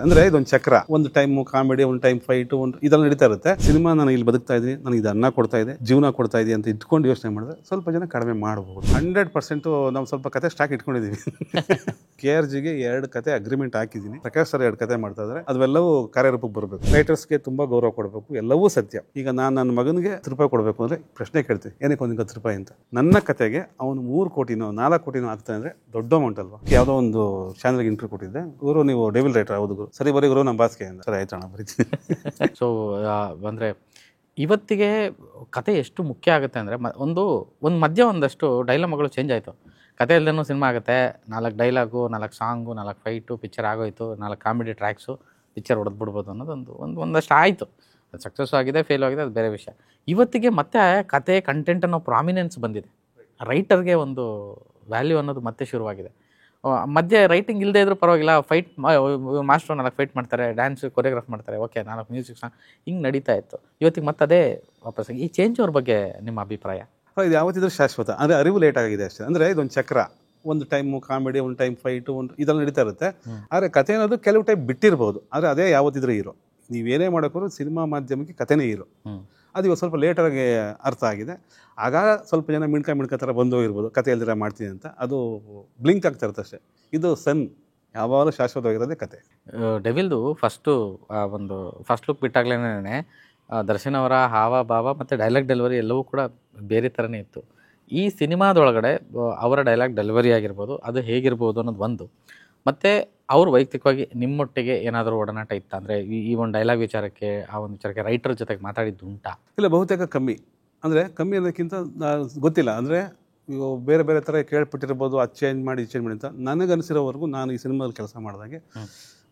ಅಂದ್ರೆ ಇದೊಂದು ಚಕ್ರ, ಒಂದು ಟೈಮ್ ಕಾಮಿಡಿ, ಒಂದು ಟೈಮ್ ಫೈಟ್, ಒಂದು ಇದೆಲ್ಲ ನಡೀತಾ ಇರುತ್ತೆ. ಸಿನಿಮಾ ನಾನು ಇಲ್ಲಿ ಬದುಕ್ತಾ ಇದ್ದೀನಿ, ನನಗೆ ಇದು ಅನ್ನ ಕೊಡ್ತಾ ಇದೆ, ಜೀವನ ಕೊಡ್ತಾ ಇದೆ ಅಂತ ಇಟ್ಕೊಂಡು ಯೋಚನೆ ಮಾಡಿದ್ರೆ ಸ್ವಲ್ಪ ಜನ ಕಡಿಮೆ ಮಾಡಬಹುದು. 100% ನಾವು ಸ್ವಲ್ಪ ಕತೆ ಸ್ಟಾಕ್ ಇಟ್ಕೊಂಡಿದೀವಿ. KRGಗೆ 2 ಕತೆ ಅಗ್ರಿಮೆಂಟ್ ಹಾಕಿದ್ದೀನಿ. ಪ್ರಕಾಶ್ ಸರ್ 2 ಕತೆ ಮಾಡ್ತಾ ಇದ್ದಾರೆ. ಅದೆಲ್ಲವೂ ಕಾರ್ಯರೂಪಕ್ಕೆ ಬರಬೇಕು. ರೈಟರ್ಸ್ಗೆ ತುಂಬಾ ಗೌರವ ಕೊಡಬೇಕು, ಎಲ್ಲವೂ ಸತ್ಯ. ಈಗ ನಾನು ನನ್ನ ಮಗನಿಗೆ 10 ರೂಪಾಯಿ ಕೊಡಬೇಕು ಅಂದ್ರೆ ಪ್ರಶ್ನೆ ಕೇಳ್ತೀನಿ, ಏನಕ್ಕೆ ಒಂದು 10 ರೂಪಾಯಿ ಅಂತ. ನನ್ನ ಕತೆಗೆ ಅವನು 3 ಕೋಟಿನೋ 4 ಕೋಟಿನೋ ಆಗ್ತಾನೆ ಅಂದ್ರೆ ದೊಡ್ಡ ಅಮೌಂಟ್ ಅಲ್ವಾ. ಯಾವುದೋ ಒಂದು ಚಾನಲ್ಗೆ ಇಂಟರ್ವ್ಯೂ ಕೊಟ್ಟಿದ್ದೆ, ಗುರು ನೀವು ಡೆವಿಲ್ ರೈಟರ್ ಹೌದು ಗುರು, ಸರಿ ಬರೀ ಗುರು ನಮ್ಮ ಬಾಸ್ಗೆ ಅಂತ. ಸರಿ ಆಯ್ತು ಅಣ್ಣ ಬರೀತೀನಿ. ಸೊ ಅಂದರೆ ಇವತ್ತಿಗೆ ಕತೆ ಎಷ್ಟು ಮುಖ್ಯ ಆಗುತ್ತೆ ಅಂದರೆ ಒಂದು ಮಧ್ಯ ಒಂದಷ್ಟು ಡೈಲಾಗ್ಗಳು ಚೇಂಜ್ ಆಯಿತು. ಕತೆ ಇಲ್ಲದೇನೂ ಸಿನಿಮಾ ಆಗುತ್ತೆ, 4 ಡೈಲಾಗು, 4 ಸಾಂಗು, 4 ಫೈಟು, ಪಿಕ್ಚರ್ ಆಗೋಯ್ತು, 4 ಕಾಮಿಡಿ ಟ್ರ್ಯಾಕ್ಸು, ಪಿಕ್ಚರ್ ಹೊಡೆದ್ಬಿಡ್ಬೋದು ಅನ್ನೋದು ಒಂದಷ್ಟು ಆಯಿತು. ಅದು ಸಕ್ಸಸ್ ಆಗಿದೆ, ಫೇಲ್ ಆಗಿದೆ, ಅದು ಬೇರೆ ವಿಷಯ. ಇವತ್ತಿಗೆ ಮತ್ತೆ ಕತೆ ಕಂಟೆಂಟ್ ಅನ್ನೋ ಪ್ರಾಮಿನೆನ್ಸ್ ಬಂದಿದೆ. ರೈಟರ್ಗೆ ಒಂದು ವ್ಯಾಲ್ಯೂ ಅನ್ನೋದು ಮತ್ತೆ ಶುರುವಾಗಿದೆ. ಮಧ್ಯೆ ರೈಟಿಂಗ್ ಇಲ್ಲದೆ ಇದ್ರೂ ಪರವಾಗಿಲ್ಲ, ಫೈಟ್ ಮಾಸ್ಟ್ರು 4 ಫೈಟ್ ಮಾಡ್ತಾರೆ, ಡ್ಯಾನ್ಸ್ ಕೊರಿಯೋಗ್ರಾಫ್ ಮಾಡ್ತಾರೆ, ಓಕೆ 4 ಮ್ಯೂಸಿಕ್ ಸಾಂಗ್ ಹಿಂಗೆ ನಡೀತಾ ಇತ್ತು. ಇವತ್ತಿಗೆ ಮತ್ತೆ ಅದೇ ವಾಪಸ್. ಈ ಚೇಂಜ್ ಅವ್ರ ಬಗ್ಗೆ ನಿಮ್ಮ ಅಭಿಪ್ರಾಯ? ಇದು ಯಾವತ್ತಿದ್ರೂ ಶಾಶ್ವತ. ಅಂದರೆ ಅರಿವು ಲೇಟ್ ಆಗಿದೆ ಅಷ್ಟೇ. ಅಂದರೆ ಇದೊಂದು ಚಕ್ರ, ಒಂದು ಟೈಮ್ ಕಾಮಿಡಿ, ಒಂದು ಟೈಮ್ ಫೈಟು, ಒಂದು ಇದೆಲ್ಲ ನಡೀತಾ ಇರುತ್ತೆ. ಆದರೆ ಕತೆ ಅನ್ನೋದು ಕೆಲವು ಟೈಮ್ ಬಿಟ್ಟಿರ್ಬೋದು, ಆದರೆ ಅದೇ ಯಾವತ್ತಿದ್ರೂ ಹೀರೋ. ನೀವೇನೇ ಮಾಡೋಕ್ಕೂ ಸಿನಿಮಾ ಮಾಧ್ಯಮಕ್ಕೆ ಕತೆನೇ ಹೀರೋ. ಅದು ಇವಾಗ ಸ್ವಲ್ಪ ಲೇಟಾಗಿ ಅರ್ಥ ಆಗಿದೆ. ಆಗ ಸ್ವಲ್ಪ ಜನ ಮಿಣ್ಕ ಥರ ಬಂದು ಇರ್ಬೋದು, ಕತೆ ಎಲ್ದಿರ ಮಾಡ್ತೀನಿ ಅಂತ. ಅದು ಬ್ಲಿಂಕ್ ಆಗ್ತಾ ಇರುತ್ತೆ ಅಷ್ಟೇ. ಇದು ಸನ್ ಯಾವಾಗಲೂ ಶಾಶ್ವತವಾಗಿರೋದೇ ಕತೆ. ಡೆವಿಲ್ದು ಫಸ್ಟ್ ಲುಕ್ ಬಿಟ್ಟಾಗ್ಲೇನೆ ದರ್ಶನ್ ಅವರ ಹಾವ ಭಾವ ಮತ್ತು ಡೈಲಾಗ್ ಡೆಲಿವರಿ ಎಲ್ಲವೂ ಕೂಡ ಬೇರೆ ಥರನೇ ಇತ್ತು. ಈ ಸಿನಿಮಾದೊಳಗಡೆ ಅವರ ಡೈಲಾಗ್ ಡೆಲಿವರಿ ಆಗಿರ್ಬೋದು, ಅದು ಹೇಗಿರ್ಬೋದು ಅನ್ನೋದು ಒಂದು. ಮತ್ತು ಅವರು ವೈಯಕ್ತಿಕವಾಗಿ ನಿಮ್ಮೊಟ್ಟಿಗೆ ಏನಾದರೂ ಒಡನಾಟ ಇತ್ತಾ? ಅಂದರೆ ಈ ಒಂದು ಡೈಲಾಗ್ ವಿಚಾರಕ್ಕೆ, ಆ ಒಂದು ವಿಚಾರಕ್ಕೆ ರೈಟರ್ ಜೊತೆಗೆ ಮಾತಾಡಿದ್ದು ಉಂಟಾ? ಇಲ್ಲ, ಬಹುತೇಕ ಕಮ್ಮಿ. ಅಂದರೆ ಕಮ್ಮಿ ಅನ್ನೋದಕ್ಕಿಂತ ಗೊತ್ತಿಲ್ಲ. ಅಂದರೆ ಇವು ಬೇರೆ ಬೇರೆ ಥರ ಕೇಳ್ಬಿಟ್ಟಿರ್ಬೋದು, ಅದು ಚೇಂಜ್ ಮಾಡಿ ಅಂತ. ನನಗನ್ಸಿರೋವರೆಗೂ ನಾನು ಈ ಸಿನಿಮಾದಲ್ಲಿ ಕೆಲಸ ಮಾಡಿದಾಗೆ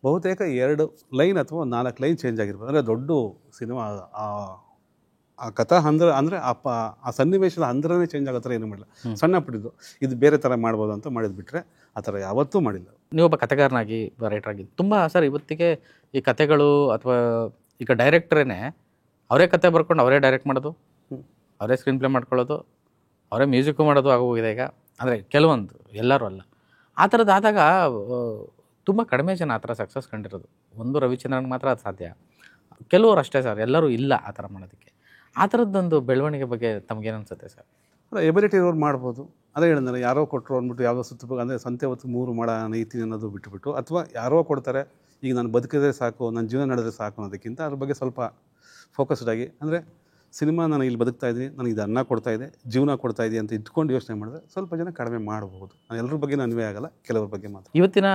ಬಹುತೇಕ 2 ಲೈನ್ ಅಥವಾ 4 ಲೈನ್ ಚೇಂಜ್ ಆಗಿರ್ಬೋದು. ಅಂದರೆ ದೊಡ್ಡ ಸಿನಿಮಾ ಆ ಕಥಾ ಅಂದರೆ ಆ ಸನ್ನಿವೇಶದ ಹಂದ್ರನೇ ಚೇಂಜ್ ಆಗೋ ಥರ ಏನೂ ಮಾಡಿಲ್ಲ. ಸಣ್ಣ ಪುಟ್ಟಿದ್ದು ಇದು ಬೇರೆ ಥರ ಮಾಡ್ಬೋದು ಅಂತ ಮಾಡಿದ್ದು ಬಿಟ್ಟರೆ ಆ ಥರ ಯಾವತ್ತೂ ಮಾಡಿಲ್ಲ. ನೀವೊಬ್ಬ ಕಥೆಗಾರನಾಗಿ, ರೈಟರಾಗಿ ತುಂಬ ಸರ್ ಇವತ್ತಿಗೆ ಈ ಕಥೆಗಳು ಅಥವಾ ಈಗ ಡೈರೆಕ್ಟ್ರೇ ಅವರೇ ಕತೆ ಬರ್ಕೊಂಡು ಅವರೇ ಡೈರೆಕ್ಟ್ ಮಾಡೋದು, ಅವರೇ ಸ್ಕ್ರೀನ್ ಪ್ಲೇ ಮಾಡ್ಕೊಳ್ಳೋದು, ಅವರೇ ಮ್ಯೂಸಿಕ್ಕು ಮಾಡೋದು ಆಗೋಗಿದೆ ಈಗ. ಅಂದರೆ ಕೆಲವೊಂದು, ಎಲ್ಲರೂ ಅಲ್ಲ. ಆ ಥರದ್ದಾದಾಗ ತುಂಬ ಕಡಿಮೆ ಜನ ಆ ಥರ ಸಕ್ಸಸ್ ಕಂಡಿರೋದು. ಒಂದು ರವಿಚಂದ್ರನ್ಗೆ ಮಾತ್ರ ಅದು ಸಾಧ್ಯ, ಕೆಲವರು ಅಷ್ಟೇ ಸರ್, ಎಲ್ಲರೂ ಇಲ್ಲ ಆ ಥರ ಮಾಡೋದಕ್ಕೆ. ಆ ಥರದ್ದೊಂದು ಬೆಳವಣಿಗೆ ಬಗ್ಗೆ ತಮಗೇನು ಅನಿಸುತ್ತೆ ಸರ್? ಅಲ್ಲ, ಎಬಿಲಿಟಿ ಇರೋರು ಮಾಡ್ಬೋದು. ಅದೇ ಹೇಳಿದ್ರೆ ಯಾರೋ ಕೊಟ್ಟರು ಅಂದ್ಬಿಟ್ಟು ಯಾವುದೋ ಸುತ್ತ ಅಂದರೆ ಸಂತೆ ಹೊತ್ತು 3 ಮಾಡ ನೀತಿ ಅನ್ನೋದು ಬಿಟ್ಟುಬಿಟ್ಟು, ಅಥವಾ ಯಾರೋ ಕೊಡ್ತಾರೆ ಈಗ ನಾನು ಬದುಕಿದ್ರೆ ಸಾಕು, ನನ್ನ ಜೀವನ ನಡೆದ್ರೆ ಸಾಕು ಅನ್ನೋದಕ್ಕಿಂತ ಅದ್ರ ಬಗ್ಗೆ ಸ್ವಲ್ಪ ಫೋಕಸ್ಡ್ ಆಗಿ, ಅಂದರೆ ಸಿನಿಮಾ ನಾನು ಇಲ್ಲಿ ಬದುಕ್ತಾ ಇದ್ದೀನಿ, ನನಗೆ ಇದು ಅನ್ನ ಕೊಡ್ತಾ ಇದೆ, ಜೀವನ ಕೊಡ್ತಾ ಇದೆ ಅಂತ ಇಟ್ಕೊಂಡು ಯೋಚನೆ ಮಾಡಿದ್ರೆ ಸ್ವಲ್ಪ ಜನ ಕಡಿಮೆ ಮಾಡಬಹುದು. ನಾನು ಎಲ್ಲರ ಬಗ್ಗೆ ಅನ್ವಯ ಆಗಲ್ಲ, ಕೆಲವ್ರ ಬಗ್ಗೆ ಮಾತ್ರ. ಇವತ್ತಿನ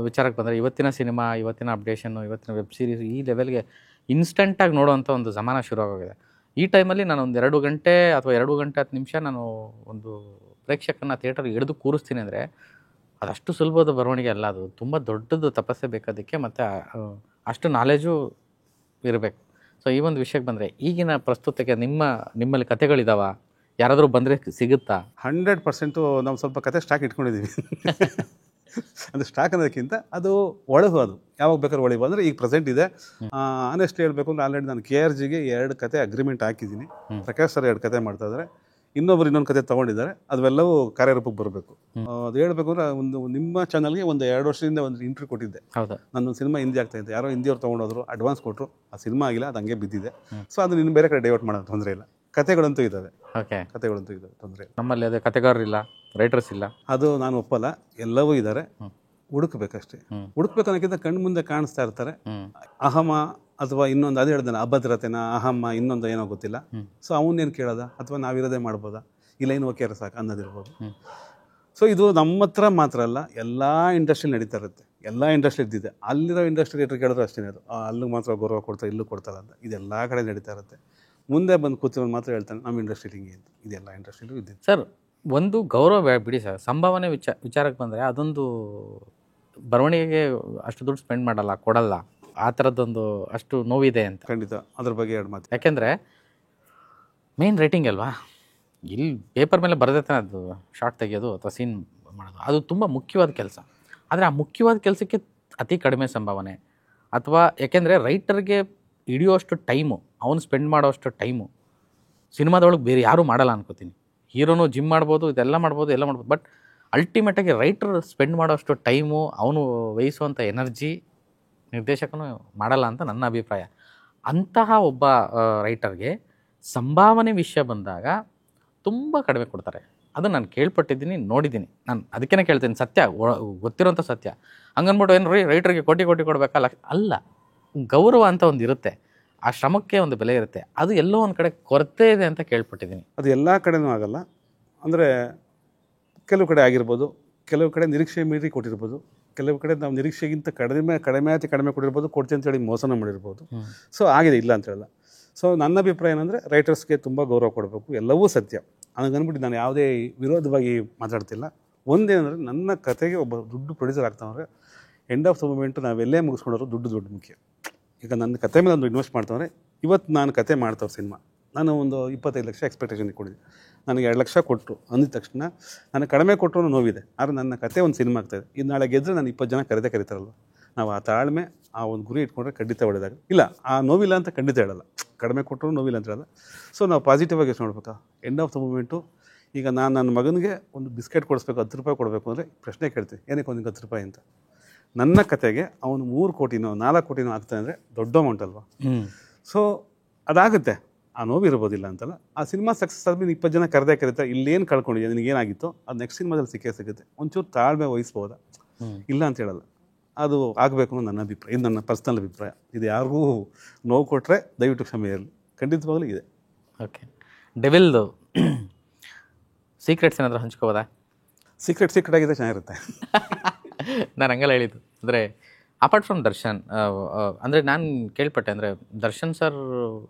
ವಿಚಾರಕ್ಕೆ ಬಂದರೆ, ಇವತ್ತಿನ ಸಿನಿಮಾ, ಇವತ್ತಿನ ಅಪ್ಡೇಷನ್ನು, ಇವತ್ತಿನ ವೆಬ್ ಸೀರೀಸ್ ಈ ಲೆವೆಲ್ಗೆ ಇನ್ಸ್ಟೆಂಟಾಗಿ ನೋಡುವಂಥ ಒಂದು ಜಮಾನ ಶುರುವಾಗಿದೆ. ಈ ಟೈಮಲ್ಲಿ ನಾನು ಒಂದು 2 ಗಂಟೆ ಅಥವಾ 2 ಗಂಟೆ 10 ನಿಮಿಷ ನಾನು ಒಂದು ಪ್ರೇಕ್ಷಕನ ಥಿಯೇಟರ್ಗೆ ಹಿಡಿದು ಕೂರಿಸ್ತೀನಿ ಅಂದರೆ ಅದಷ್ಟು ಸುಲಭದ ಬರವಣಿಗೆ ಅಲ್ಲ. ಅದು ತುಂಬ ದೊಡ್ಡದು ತಪಸ್ಸೆ ಬೇಕಾದಕ್ಕೆ, ಮತ್ತು ಅಷ್ಟು ನಾಲೆಜು ಇರಬೇಕು. ಸೊ ಈ ಒಂದು ವಿಷಯಕ್ಕೆ ಬಂದರೆ, ಈಗಿನ ಪ್ರಸ್ತುತಕ್ಕೆ ನಿಮ್ಮಲ್ಲಿ ಕತೆಗಳಿದಾವ? ಯಾರಾದರೂ ಬಂದರೆ ಸಿಗುತ್ತಾ? 100% ನಾವು ಸ್ವಲ್ಪ ಕತೆ ಸ್ಟಾಕ್ ಇಟ್ಕೊಂಡಿದ್ದೀವಿ. ಅದು ಸ್ಟಾಕ್ ಅನ್ನೋದಕ್ಕಿಂತ ಅದು ಒಳಗು, ಅದು ಯಾವಾಗ ಬೇಕಾದ್ರೂ ಒಳಗೆ ಅಂದರೆ ಈಗ ಪ್ರೆಸೆಂಟ್ ಇದೆ. ಆನೆಸ್ಟ್ ಹೇಳಬೇಕು ಅಂದರೆ ಆಲ್ರೆಡಿ ನಾನು KRGಗೆ 2 ಕತೆ ಅಗ್ರಿಮೆಂಟ್ ಹಾಕಿದ್ದೀನಿ. ಪ್ರಕಾಶ್ ಸರ್ 2 ಕತೆ ಮಾಡ್ತಾ ಇದ್ದಾರೆ, ಇನ್ನೊಂದು ಕತೆ ತೊಗೊಂಡಿದ್ದಾರೆ. ಅದೆಲ್ಲವೂ ಕಾರ್ಯರೂಪಕ್ಕೆ ಬರಬೇಕು. ಅದು ಹೇಳಬೇಕು ಅಂದರೆ ನಿಮ್ಮ ಚಾನಲ್ಗೆ 2 ವರ್ಷದಿಂದ ಒಂದು ಇಂಟರ್ವ್ಯೂ ಕೊಟ್ಟಿದ್ದೆ. ಹೌದಾ? ನನ್ನೊಂದು ಸಿನಿಮಾ ಹಿಂದಿ ಆಗ್ತಾ ಇದ್ದೆ, ಯಾರೋ ಹಿಂದಿಯವ್ರು ತೊಗೊಂಡೋದ್ರು, ಅಡ್ವಾನ್ಸ್ ಕೊಟ್ಟರು, ಆ ಸಿನಿಮಾ ಆಗಿಲ್ಲ, ಅದು ಹಂಗೆ ಬಿದ್ದಿದೆ. ಸೊ ಅದು ನಿನ್ನ ಬೇರೆ ಕಡೆ ಡೈವರ್ಟ್ ಮಾಡೋದು ತೊಂದರೆ ಇಲ್ಲ. ಕತೆಗಳಂತೂ ಇದ್ದಾವೆ. ಓಕೆ, ಕತೆಗಳಂತೂ ಇದ್ದಾವೆ, ತೊಂದರೆ ಇಲ್ಲ. ನಮ್ಮಲ್ಲಿ ಅದೇ ಕತೆಗಾರರಿಲ್ಲ, ರೈಟರ್ಸ್ ಇಲ್ಲ, ಅದು ನಾನು ಒಪ್ಪಲ್ಲ. ಎಲ್ಲವೂ ಇದ್ದಾರೆ, ಹುಡುಕ್ಬೇಕಷ್ಟೇ. ಹುಡುಕ್ಬೇಕು ಅನ್ನೋಕ್ಕಿಂತ ಕಣ್ಣು ಮುಂದೆ ಕಾಣಿಸ್ತಾ ಇರ್ತಾರೆ. ಅಹಮ ಅಥವಾ ಇನ್ನೊಂದು, ಅದು ಹೇಳ್ದಾನೆ ಅಭದ್ರತೆನ, ಅಹಮ ಇನ್ನೊಂದು ಏನೋ ಗೊತ್ತಿಲ್ಲ. ಸೊ ಅವನ್ನೇನು ಕೇಳೋದ, ಅಥವಾ ನಾವಿರೋದೇ ಮಾಡ್ಬೋದಾ, ಇಲ್ಲ ಏನು ಓಕೆ ಸಾಕು ಅನ್ನೋದಿರ್ಬೋದು. ಸೊ ಇದು ನಮ್ಮ ಹತ್ರ ಮಾತ್ರ ಅಲ್ಲ, ಎಲ್ಲ ಇಂಡಸ್ಟ್ರಿ ನಡೀತಾ ಇರುತ್ತೆ. ಎಲ್ಲ ಇಂಡಸ್ಟ್ರಿ ಇದ್ದಿದೆ. ಅಲ್ಲಿರೋ ಇಂಡಸ್ಟ್ರಿ ಥಿಯೇಟರ್ ಕೇಳಿದ್ರೆ ಅಷ್ಟೇ, ಅದು ಅಲ್ಲಿಗೆ ಮಾತ್ರ ಗೌರವ ಕೊಡ್ತಾರೆ, ಇಲ್ಲೂ ಕೊಡ್ತಾರೆ ಅಂತ. ಇದೆಲ್ಲ ಕಡೆ ನಡೀತಾ ಇರುತ್ತೆ. ಮುಂದೆ ಬಂದು ಕೂತ್ಕೊಂಡು ಮಾತ್ರ ಹೇಳ್ತಾನೆ ನಮ್ಮ ಇಂಡಸ್ಟ್ರಿ ಹಿಂಗೆ ಅಂತ. ಇದೆಲ್ಲ ಇಂಡಸ್ಟ್ರಿಲೂ ಇದ್ದಿದೆ ಸರ್. ಒಂದು ಗೌರವ ಬಿಡಿ ಸರ್, ಸಂಭಾವನೆ ವಿಚಾರಕ್ಕೆ ಬಂದರೆ ಅದೊಂದು ಬರವಣಿಗೆಗೆ ಅಷ್ಟು ದುಡ್ಡು ಸ್ಪೆಂಡ್ ಮಾಡಲ್ಲ, ಕೊಡಲ್ಲ. ಆ ಥರದ್ದೊಂದು ಅಷ್ಟು ನೋವಿದೆ ಅಂತ. ಖಂಡಿತ ಅದ್ರ ಬಗ್ಗೆ 2 ಮಾತು. ಯಾಕೆಂದರೆ ಮೇನ್ ರೈಟಿಂಗ್ ಅಲ್ವಾ, ಇಲ್ಲಿ ಪೇಪರ್ ಮೇಲೆ ಬರದೇ ತಾನೆ ಅದು ಶಾರ್ಟ್ ತೆಗೆಯೋದು ಅಥವಾ ಸೀನ್ ಮಾಡೋದು. ಅದು ತುಂಬ ಮುಖ್ಯವಾದ ಕೆಲಸ. ಆದರೆ ಆ ಮುಖ್ಯವಾದ ಕೆಲಸಕ್ಕೆ ಅತಿ ಕಡಿಮೆ ಸಂಭಾವನೆ. ಅಥವಾ ಯಾಕೆಂದರೆ ರೈಟರ್ಗೆ ಹಿಡಿಯೋಷ್ಟು ಟೈಮು, ಅವನು ಸ್ಪೆಂಡ್ ಮಾಡೋಷ್ಟು ಟೈಮು ಸಿನಿಮಾದೊಳಗೆ ಬೇರೆ ಯಾರೂ ಮಾಡಲ್ಲ ಅನ್ಕೋತೀನಿ. ಹೀರೋನು ಜಿಮ್ ಮಾಡ್ಬೋದು, ಇದೆಲ್ಲ ಮಾಡ್ಬೋದು, ಎಲ್ಲ ಮಾಡ್ಬೋದು. ಬಟ್ ಅಲ್ಟಿಮೇಟಾಗಿ ರೈಟರ್ ಸ್ಪೆಂಡ್ ಮಾಡೋಷ್ಟು ಟೈಮು, ಅವನು ವಹಿಸುವಂಥ ಎನರ್ಜಿ ನಿರ್ದೇಶಕನು ಮಾಡಲ್ಲ ಅಂತ ನನ್ನ ಅಭಿಪ್ರಾಯ. ಅಂತಹ ಒಬ್ಬ ರೈಟರ್ಗೆ ಸಂಭಾವನೆ ವಿಷಯ ಬಂದಾಗ ತುಂಬ ಕಡಿಮೆ ಕೊಡ್ತಾರೆ. ಅದು ನಾನು ಕೇಳ್ಪಟ್ಟಿದ್ದೀನಿ, ನೋಡಿದ್ದೀನಿ. ನಾನು ಅದಕ್ಕೇ ಕೇಳ್ತೀನಿ, ಸತ್ಯ ಗೊತ್ತಿರೋಂಥ ಸತ್ಯ. ಹಂಗನ್ಬಿಟ್ಟು ಏನು ರೈಟರ್ಗೆ ಕೋಟಿ ಕೊಡಬೇಕಲ್ಲ, ಅಲ್ಲ. ಗೌರವ ಅಂತ ಒಂದು ಇರುತ್ತೆ, ಆ ಶ್ರಮಕ್ಕೆ ಒಂದು ಬೆಲೆ ಇರುತ್ತೆ. ಅದು ಎಲ್ಲೋ ಒಂದು ಕಡೆ ಕೊರತೆ ಇದೆ ಅಂತ ಕೇಳ್ಪಟ್ಟಿದ್ದೀನಿ. ಅದು ಎಲ್ಲ ಕಡೆನೂ ಆಗಲ್ಲ. ಅಂದರೆ ಕೆಲವು ಕಡೆ ಆಗಿರ್ಬೋದು, ಕೆಲವು ಕಡೆ ನಿರೀಕ್ಷೆ ಮೀರಿ ಕೊಟ್ಟಿರ್ಬೋದು, ಕೆಲವು ಕಡೆ ನಾವು ನಿರೀಕ್ಷೆಗಿಂತ ಕಡಿಮೆ ಕೊಟ್ಟಿರ್ಬೋದು, ಕೊಡ್ತೀನಿ ಅಂತೇಳಿ ಮೋಸನ ಮಾಡಿರ್ಬೋದು. ಸೊ ಆಗಿದೆ, ಇಲ್ಲ ಅಂತ ಹೇಳಲ್ಲ. ಸೊ ನನ್ನ ಅಭಿಪ್ರಾಯ ಏನಂದರೆ ರೈಟರ್ಸ್ಗೆ ತುಂಬ ಗೌರವ ಕೊಡಬೇಕು, ಎಲ್ಲವೂ ಸತ್ಯ. ನನಗನ್ಬಿಟ್ಟು ನಾನು ಯಾವುದೇ ವಿರೋಧವಾಗಿ ಮಾತಾಡ್ತಿಲ್ಲ. ಒಂದೇನೆಂದರೆ ನನ್ನ ಕತೆಗೆ ಒಬ್ಬ ದುಡ್ಡು ಪ್ರೊಡ್ಯೂಸರ್ ಆಗ್ತಾವಂದರೆ ಎಂಡ್ ಆಫ್ ದ ಮೂಮೆಂಟು ನಾವೆಲ್ಲೇ ಮುಗಿಸ್ಕೊಂಡ್ರು ದುಡ್ಡು ಮುಖ್ಯ. ಈಗ ನನ್ನ ಕತೆ ಮೇಲೆ ಒಂದು ಇನ್ವೆಸ್ಟ್ ಮಾಡ್ತಾವ್ರೆ. ಇವತ್ತು ನಾನು ಕತೆ ಮಾಡ್ತಾವ್ರೆ ಸಿನಿಮಾ, ನಾನು ಒಂದು 25 ಲಕ್ಷ ಎಕ್ಸ್ಪೆಕ್ಟೇಷನ್ ಇಟ್ಕೊಂಡಿದ್ದೆ. ನನಗೆ 2 ಲಕ್ಷ ಕೊಟ್ಟರು ಅಂದಿದ ತಕ್ಷಣ ನನಗೆ ಕಡಿಮೆ ಕೊಟ್ಟರು ನೋವಿದೆ. ಆದರೆ ನನ್ನ ಕತೆ ಒಂದು ಸಿನಿಮಾ ಆಗ್ತಾಯಿದೆ. ಇದು ನಾಳೆ ಗೆದ್ದರೆ ನಾನು 20 ಜನ ಕರೀತಾರಲ್ವ. ನಾವು ಆ ತಾಳ್ಮೆ, ಆ ಒಂದು ಗುರಿ ಇಟ್ಕೊಂಡ್ರೆ ಖಂಡಿತ ಒಳ್ಳೆಯದಾಗ. ಇಲ್ಲ, ಆ ನೋವಿಲ್ಲ ಅಂತ ಖಂಡಿತ ಹೇಳಲ್ಲ, ಕಡಿಮೆ ಕೊಟ್ಟರು ನೋವಿಲ್ಲ ಅಂತ ಹೇಳಲ್ಲ. ಸೊ ನಾವು ಪಾಸಿಟಿವ್ ಆಗಿ ಯೋಚನೆ ನೋಡ್ಬೇಕಾ. ಎಂಡ್ ಆಫ್ ದ ಮೂಮೆಂಟು ಈಗ ನಾನು ನನ್ನ ಮಗನಿಗೆ ಒಂದು ಬಿಸ್ಕೆಟ್ ಕೊಡಿಸ್ಬೇಕು, 10 ರೂಪಾಯಿ ಕೊಡಬೇಕು ಅಂದರೆ ಪ್ರಶ್ನೆ ಕೇಳ್ತೀನಿ, ಏನಕ್ಕೆ ಒಂದು 10 ರೂಪಾಯಿ ಅಂತ. ನನ್ನ ಕತೆಗೆ ಅವನು 3 ಕೋಟಿನೋ 4 ಕೋಟಿನೋ ಆಗ್ತಾನೆ ಅಂದರೆ ದೊಡ್ಡ ಅಮೌಂಟ್ ಅಲ್ವಾ. ಸೊ ಅದಾಗುತ್ತೆ, ಆ ನೋವು ಇರ್ಬೋದಿಲ್ಲ ಅಂತಲ್ಲ. ಆ ಸಿನಿಮಾ ಸಕ್ಸಸ್ ಆದ್ಮೇಲೆ 20 ಜನ ಕರೀತಾರೆ, ಇಲ್ಲೇನು ಕಳ್ಕೊಂಡಿದ್ಯಾ, ನಿನಗೇನಾಗಿತ್ತು ಅದು ನೆಕ್ಸ್ಟ್ ಸಿನಿಮಾದಲ್ಲಿ ಸಿಗುತ್ತೆ. ಒಂಚೂರು ತಾಳ್ಮೆ ವಹಿಸ್ಬೋದಾ, ಇಲ್ಲ ಅಂತ ಹೇಳಲ್ಲ. ಅದು ಆಗಬೇಕು ಅನ್ನೋ ನನ್ನ ಅಭಿಪ್ರಾಯ. ಇದು ನನ್ನ ಪರ್ಸ್ನಲ್ ಅಭಿಪ್ರಾಯ. ಇದು ಯಾರಿಗೂ ನೋವು ಕೊಟ್ಟರೆ ದಯವಿಟ್ಟು ಕ್ಷಮೆ ಇರಲಿ, ಖಂಡಿತವಾಗ್ಲೂ ಇದೆ. ಓಕೆ, ಡೆವಿಲ್ದು ಸೀಕ್ರೆಟ್ಸ್ ಏನಾದರೂ ಹಂಚ್ಕೋಬೋದಾ? ಸೀಕ್ರೆಟ್ ಆಗಿದೆ, ಚೆನ್ನಾಗಿರುತ್ತೆ. ನಾನು ಹಂಗೆಲ್ಲ ಹೇಳಿದ್ದು ಅಂದರೆ ಅಪಾರ್ಟ್ ಫ್ರಮ್ ದರ್ಶನ್, ಅಂದರೆ ನಾನು ಕೇಳ್ಪಟ್ಟೆ ಅಂದರೆ ದರ್ಶನ್ ಸರ್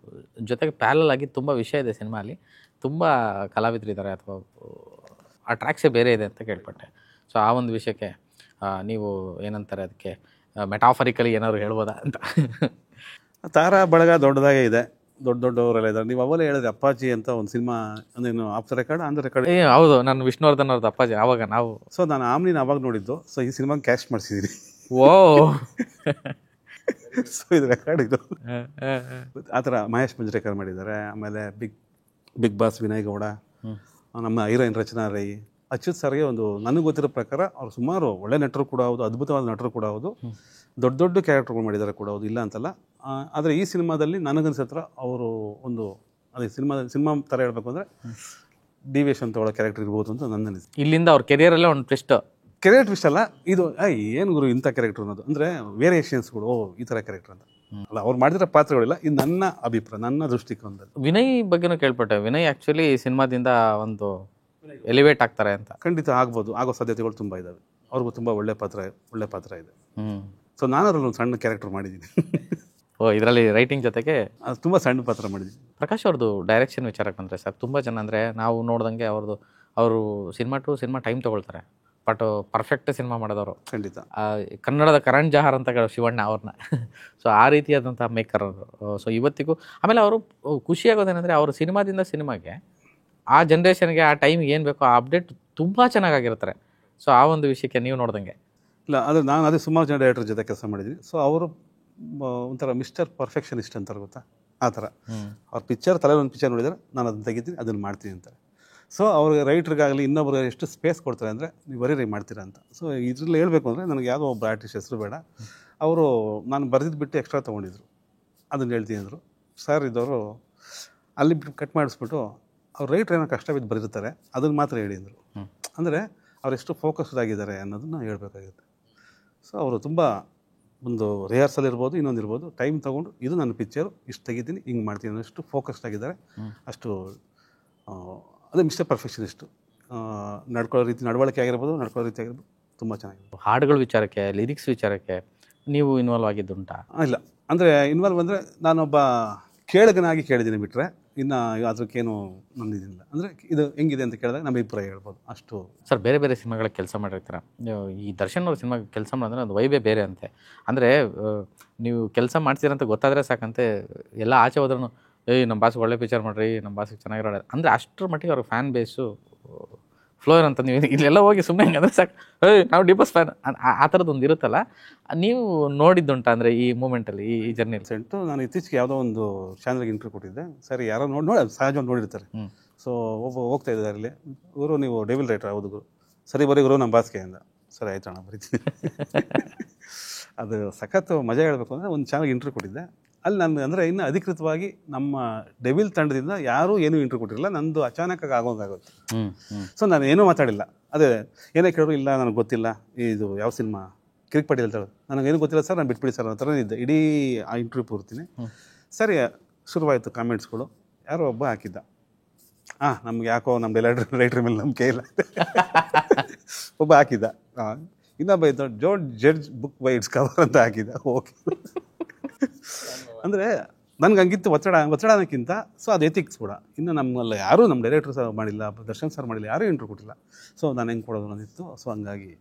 ಜೊತೆಗೆ ಪ್ಯಾರಲ್ ಆಗಿ ತುಂಬ ವಿಷಯ ಇದೆ ಸಿನಿಮಾಲಿ, ತುಂಬ ಕಲಾವಿದರಿದ್ದಾರೆ ಅಥವಾ ಆ ಟ್ರ್ಯಾಕ್ಸೇ ಬೇರೆ ಇದೆ ಅಂತ ಕೇಳ್ಪಟ್ಟೆ. ಸೊ ಆ ಒಂದು ವಿಷಯಕ್ಕೆ ನೀವು ಏನಂತಾರೆ ಅದಕ್ಕೆ ಮೆಟಾಫರಿಕಲಿ ಏನಾದ್ರು ಹೇಳ್ಬೋದಾ ಅಂತ? ತಾರಾ ಬಳಗ ದೊಡ್ಡದಾಗೇ ಇದೆ, ದೊಡ್ಡವರೆಲ್ಲ ಇದ್ದಾರೆ. ನೀವು ಅವಲೇ ಹೇಳಿದ್ರೆ ಅಪ್ಪಾಜಿ ಅಂತ ಒಂದು ಸಿನಿಮಾ ಅಂದೇನು off the record on the record. ಹೌದು, ನಾನು ವಿಷ್ಣುವರ್ಧನ್ ಅವ್ರದ್ದು ಅಪ್ಪಾಜಿ ಆವಾಗ ನಾವು. ಸೊ ನಾನು ಆಮ್ನಿನ ಅವಾಗ ನೋಡಿದ್ದು. ಸೊ ಈ ಸಿನಿಮಾ ಕ್ಯಾಸ್ಟ್ ಮಾಡಿಸಿದ್ದೀನಿ. ಓ ಸೊ ಇದು ರೆಕಾರ್ಡ್ ಇದು. ಆ ಥರ ಮಹೇಶ್ ಮಂಜ್ರೇಕರ್ ಮಾಡಿದ್ದಾರೆ. ಆಮೇಲೆ ಬಿಗ್ ಬಾಸ್ ವಿನಯ್ ಗೌಡ, ನಮ್ಮ ಹೀರೋಯಿನ್ ರಚನಾ ರೈ, ಅಚ್ಯುತ್ ಸರ್ಗೆ ಒಂದು ನನಗೆ ಗೊತ್ತಿರೋ ಪ್ರಕಾರ ಅವ್ರು ಸುಮಾರು ಒಳ್ಳೆ ನಟರು ಕೂಡ ಹೌದು, ಅದ್ಭುತವಾದ ನಟರು ಕೂಡ ಹೌದು, ದೊಡ್ಡ ಕ್ಯಾರೆಕ್ಟರ್ಗಳು ಮಾಡಿದ್ದಾರೆ ಕೂಡ ಹೌದು, ಇಲ್ಲ ಅಂತಲ್ಲ. ಆದರೆ ಈ ಸಿನಿಮಾದಲ್ಲಿ ನನಗನ್ಸತ್ರ ಅವರು ಒಂದು ಅದೇ ಸಿನಿಮಾ ಥರ ಹೇಳ್ಬೇಕು ಅಂದರೆ ಡಿವಿಯೇಷನ್ ತಗೊಳ್ಳೋ ಕ್ಯಾರೆಕ್ಟರ್ ಇರ್ಬೋದು ಅಂತ ನನ್ನ ಅನಿಸಿಕೆ. ಇಲ್ಲಿಂದ ಅವ್ರ ಕೆರಿಯರಲ್ಲೇ ಒಂದು ಕ್ಯಾರೆಕ್ಟರ್ ಅಲ್ಲ ಇದು, ಏನು ಗುರು ಇಂಥ ಕ್ಯಾರೆಕ್ಟರ್ ಅನ್ನೋದು ಅಂದರೆ ವೇರಿಯೇಷನ್ಸ್ಗಳು, ಈ ಥರ ಕ್ಯಾರೆಕ್ಟರ್ ಅಂತ ಅಲ್ಲ, ಅವ್ರು ಮಾಡಿರೋ ಪಾತ್ರಗಳಿಲ್ಲ. ಇದು ನನ್ನ ಅಭಿಪ್ರಾಯ, ನನ್ನ ದೃಷ್ಟಿಕೋನದಲ್ಲಿ. ವಿನಯ್ ಬಗ್ಗೆನೂ ಕೇಳ್ಪಟ್ಟೆ, ವಿನಯ್ ಆ್ಯಕ್ಚುಲಿ ಸಿನಿಮಾದಿಂದ ಒಂದು ಎಲಿವೇಟ್ ಆಗ್ತಾರೆ ಅಂತ. ಖಂಡಿತ ಆಗ್ಬೋದು, ಆಗೋ ಸಾಧ್ಯತೆಗಳು ತುಂಬ ಇದ್ದಾವೆ. ಅವ್ರಿಗೂ ತುಂಬ ಒಳ್ಳೆ ಪಾತ್ರ ಇದೆ. ಸೊ ನಾನು ಅದರಲ್ಲಿ ಒಂದು ಸಣ್ಣ ಕ್ಯಾರೆಕ್ಟರ್ ಮಾಡಿದ್ದೀನಿ. ಓ, ಇದರಲ್ಲಿ ರೈಟಿಂಗ್ ಜೊತೆಗೆ ಅದು ತುಂಬ ಸಣ್ಣ ಪಾತ್ರ ಮಾಡಿದ್ದೀನಿ. ಪ್ರಕಾಶ್ ಅವ್ರದ್ದು ಡೈರೆಕ್ಷನ್ ವಿಚಾರಕ್ಕೆ ಬಂದರೆ ಸರ್, ತುಂಬ ಜನ ಅಂದರೆ ನಾವು ನೋಡ್ದಂಗೆ ಅವರು ಸಿನಿಮಾ ಟೈಮ್ ತೊಗೊಳ್ತಾರೆ, ಬಟ್ ಪರ್ಫೆಕ್ಟ್ ಸಿನಿಮಾ ಮಾಡೋದವರು. ಖಂಡಿತ ಕನ್ನಡದ ಕರಣ್ ಜಹಾರ್ ಅಂತ ಹೇಳೋ ಶಿವಣ್ಣ ಅವ್ರನ್ನ. ಸೊ ಆ ರೀತಿಯಾದಂಥ ಮೇಕರ್ ಅವರು. ಸೊ ಇವತ್ತಿಗೂ ಆಮೇಲೆ ಅವರು ಖುಷಿಯಾಗೋದೇನೆಂದರೆ ಅವರು ಸಿನಿಮಾದಿಂದ ಸಿನಿಮಾಗೆ ಆ ಜನ್ರೇಷನ್ಗೆ ಆ ಟೈಮ್ಗೆ ಏನು ಬೇಕೋ ಆ ಅಪ್ಡೇಟ್ ತುಂಬ ಚೆನ್ನಾಗಿರ್ತಾರೆ. ಸೊ ಆ ಒಂದು ವಿಷಯಕ್ಕೆ ನೀವು ನೋಡ್ದಂಗೆ ಇಲ್ಲ, ಅದು ನಾನು ಅದೇ ಸುಮಾರು ಜನ ಡೈರೆಕ್ಟರ್ ಜೊತೆ ಕೆಲಸ ಮಾಡಿದ್ದೀನಿ. ಸೊ ಅವರು ಒಂಥರ ಮಿಸ್ಟರ್ ಪರ್ಫೆಕ್ಷನಿಸ್ಟ್ ಅಂತಾರೆ, ಗೊತ್ತಾ, ಆ ಥರ. ಅವ್ರ ತಲೆಯಲ್ಲಿ ಒಂದು ಪಿಕ್ಚರ್ ನೋಡಿದರೆ ನಾನು ಅದನ್ನು ತೆಗಿತೀನಿ, ಅದನ್ನು ಮಾಡ್ತೀನಿ ಅಂತಾರೆ. ಸೊ ಅವ್ರಿಗೆ ರೈಟ್ರಿಗಾಗಲಿ ಇನ್ನೊಬ್ರಿಗೆ ಎಷ್ಟು ಸ್ಪೇಸ್ ಕೊಡ್ತಾರೆ ಅಂದರೆ ನೀವು ಬರೀ ಮಾಡ್ತೀರಾ ಅಂತ. ಸೊ ಇದರಲ್ಲಿ ಹೇಳಬೇಕು ಅಂದರೆ ನನಗೆ ಯಾವುದೋ ಒಬ್ಬ ಆರ್ಟಿಸ್ಟ್ ಹೆಸರು ಬೇಡ, ಅವರು ನಾನು ಬರೆದಿದ್ದು ಬಿಟ್ಟು ಎಕ್ಸ್ಟ್ರಾ ತೊಗೊಂಡಿದ್ರು, ಅದನ್ನು ಹೇಳ್ತೀನಿ ಅಂದರು. ಸರ್ ಇದ್ದವರು ಅಲ್ಲಿ ಕಟ್ ಮಾಡಿಸ್ಬಿಟ್ಟು ಅವ್ರು ರೈಟ್ರ್ ಏನೋ ಕಷ್ಟ ಬಿದ್ದು ಬರೆದಿರ್ತಾರೆ, ಅದನ್ನು ಮಾತ್ರ ಹೇಳಿ ಅಂದರು. ಅಂದರೆ ಅವರೆಷ್ಟು ಫೋಕಸ್ಡ್ ಆಗಿದ್ದಾರೆ ಅನ್ನೋದನ್ನು ಹೇಳಬೇಕಾಗುತ್ತೆ. ಸೊ ಅವರು ತುಂಬ ಒಂದು ರಿಹರ್ಸಲ್ ಇರ್ಬೋದು, ಇನ್ನೊಂದು ಇರ್ಬೋದು, ಟೈಮ್ ತೊಗೊಂಡು ಇದು ನನ್ನ ಪಿಕ್ಚರು, ಇಷ್ಟು ತೆಗಿತೀನಿ, ಹಿಂಗೆ ಮಾಡ್ತೀನಿ, ಅಷ್ಟು ಫೋಕಸ್ಡ್ ಆಗಿದ್ದಾರೆ. ಅಷ್ಟು ಅದೇ ಮಿಸ್ಟರ್ ಪರ್ಫೆಕ್ಷನಿಸ್ಟು. ನಡವಳಿಕೆ ಆಗಿರ್ಬೋದು, ನಡ್ಕೊಳ್ಳೋ ರೀತಿ ಆಗಿರ್ಬೋದು, ತುಂಬ ಚೆನ್ನಾಗಿದೆ. ಹಾಡುಗಳ ವಿಚಾರಕ್ಕೆ, ಲಿರಿಕ್ಸ್ ವಿಚಾರಕ್ಕೆ ನೀವು ಇನ್ವಾಲ್ವ್ ಆಗಿದ್ದುಂಟಾ? ಇಲ್ಲ, ಅಂದರೆ ಇನ್ವಾಲ್ವ್ ಅಂದರೆ ನಾನೊಬ್ಬ ಕೇಳಗನಾಗಿ ಕೇಳಿದ್ದೀನಿ ಬಿಟ್ಟರೆ ಇನ್ನು ಅದಕ್ಕೇನು ನಂದಿದ್ದಿಲ್ಲ. ಅಂದರೆ ಇದು ಹೆಂಗಿದೆ ಅಂತ ಕೇಳಿದಾಗ ನಮ್ಮ ಅಭಿಪ್ರಾಯ ಹೇಳ್ಬೋದು ಅಷ್ಟು. ಸರ್, ಬೇರೆ ಬೇರೆ ಸಿನಿಮಾಗಳಿಗೆ ಕೆಲಸ ಮಾಡಿರ್ತೀರ. ಈ ದರ್ಶನ್ ಅವ್ರ ಸಿನಿಮಾಗೆ ಕೆಲಸ ಮಾಡಿದ್ರೆ ಅದು ವೈಬೇ ಬೇರೆ ಅಂತೆ. ಅಂದರೆ ನೀವು ಕೆಲಸ ಮಾಡ್ತೀರಂತ ಗೊತ್ತಾದರೆ ಸಾಕಂತೆ ಎಲ್ಲ ಆಚೆ ಹೋದ್ರೂ ನಮ್ಮ ಬಾಸ್ಗೆ ಒಳ್ಳೆ ಪಿಕ್ಚರ್ ಮಾಡಿರಿ, ನಮ್ಮ ಬಾಸ್ಗೆ ಚೆನ್ನಾಗಿರೋ ಅಂದರೆ ಅಷ್ಟರ ಮಟ್ಟಿಗೆ ಅವ್ರ ಫ್ಯಾನ್ ಬೇಸು ಫ್ಲೋಯರ್ ಅಂತ. ನೀವು ಇಲ್ಲೆಲ್ಲ ಹೋಗಿ ಸುಮ್ಮನೆ ಹೆಂಗಂದ್ರೆ ಸಾಕು, ನಾವು ಡಿಪಸ್ ಫ್ಯಾನ್ ಆ ಥರದ್ದು ಒಂದು ಇರುತ್ತಲ್ಲ, ನೀವು ನೋಡಿದ್ದುಂಟ ಅಂದರೆ ಈ ಮೂಮೆಂಟಲ್ಲಿ, ಈ ಜರ್ನಿ ಸೆಂಟು. ನಾನು ಇತ್ತೀಚೆಗೆ ಯಾವುದೋ ಒಂದು ಚಾನಲ್ಗೆ ಇಂಟರ್ವ್ಯೂ ಕೊಟ್ಟಿದ್ದೆ. ಸರಿ, ಯಾರೋ ನೋಡಿ ಸಹಜವಾಗಿ ನೋಡಿರ್ತಾರೆ. ಸೊ ಹೋಗ್ತಾ ಇದ್ದಾರೆ ಅಲ್ಲಿ, ಗುರು ನೀವು ಡೆವಿಲ್ ರೈಟರ್? ಹೌದು ಗುರು. ಸರಿ ಬರೀ ಗುರು, ನಮ್ಮ ಬಾಸ್ಗೆ ಅಂದ. ಸರಿ ಆಯ್ತು ಅಣ್ಣ, ಬರೀತೀನಿ. ಅದು ಸಖತ್ತು ಮಜಾ ಹೇಳಬೇಕು ಅಂದರೆ ಒಂದು ಚಾನಲ್ಗೆ ಇಂಟ್ರ್ಯೂ ಕೊಟ್ಟಿದ್ದೆ. ಅಲ್ಲಿ ನಾನು ಅಂದರೆ ಇನ್ನು ಅಧಿಕೃತವಾಗಿ ನಮ್ಮ ಡೆವಿಲ್ ತಂಡದಿಂದ ಯಾರೂ ಏನೂ ಇಂಟ್ರ್ಯೂ ಕೊಟ್ಟಿರಲಿಲ್ಲ. ನಂದು ಅಚಾನಕ್ಕಾಗಿ ಆಗೋಂಗಾಗುತ್ತೆ. ಸೊ ನಾನು ಏನೂ ಮಾತಾಡಿಲ್ಲ. ಅದೇ ಏನೇ ಕೇಳೋರು, ಇಲ್ಲ ನನಗೆ ಗೊತ್ತಿಲ್ಲ ಇದು ಯಾವ ಸಿನಿಮಾ, ಕಿರಿಕ್ ಪಾಟೀಲ್ ಅಂತ ಹೇಳೋದು, ನನಗೇನು ಗೊತ್ತಿಲ್ಲ ಸರ್, ನಾನು ಬಿಟ್ಬಿಡಿ ಸರ್, ಆ ಥರ ಇದ್ದೆ ಇಡೀ ಆ ಇಂಟ್ರ್ಯೂ ಪೂರ್ತಿನಿ. ಸರಿ ಶುರುವಾಯಿತು ಕಾಮೆಂಟ್ಸ್ಗಳು. ಯಾರೋ ಒಬ್ಬ ಹಾಕಿದ್ದ, ನಮ್ಗೆ ಯಾಕೋ ನಮ್ಮ ರೈಟ್ರ್ ಮೇಲೆ ನಂಬಿಕೆ ಇಲ್ಲ ಒಬ್ಬ ಹಾಕಿದ್ದ. ಇನ್ನೊಬ್ಬ ಇದ್ದು, don't judge book by it's cover ಅಂತ ಹಾಕಿದ್ದ. ಓಕೆ ಅಂದರೆ ನನಗೆ ಹಂಗಿತ್ತು ಒತ್ತಡ ಅನ್ನೋಕ್ಕಿಂತ ಸೊ ಅದು ಎಥಿಕ್ಸ್ ಕೂಡ. ಇನ್ನು ನಮ್ಮಲ್ಲ ಯಾರೂ ನಮ್ಮ ಡೈರೆಕ್ಟ್ರ್ ಸರ್ ಮಾಡಿಲ್ಲ, ದರ್ಶನ್ ಸರ್ ಮಾಡಿಲ್ಲ, ಯಾರೂ ಇಂಟ್ರ್ಯೂ ಕೊಟ್ಟಿಲ್ಲ. ಸೊ ನಾನು ಹೆಂಗೆ ಕೊಡೋದು ಅನ್ನೋದಿತ್ತು. ಸೊ ಹಂಗಾಗಿ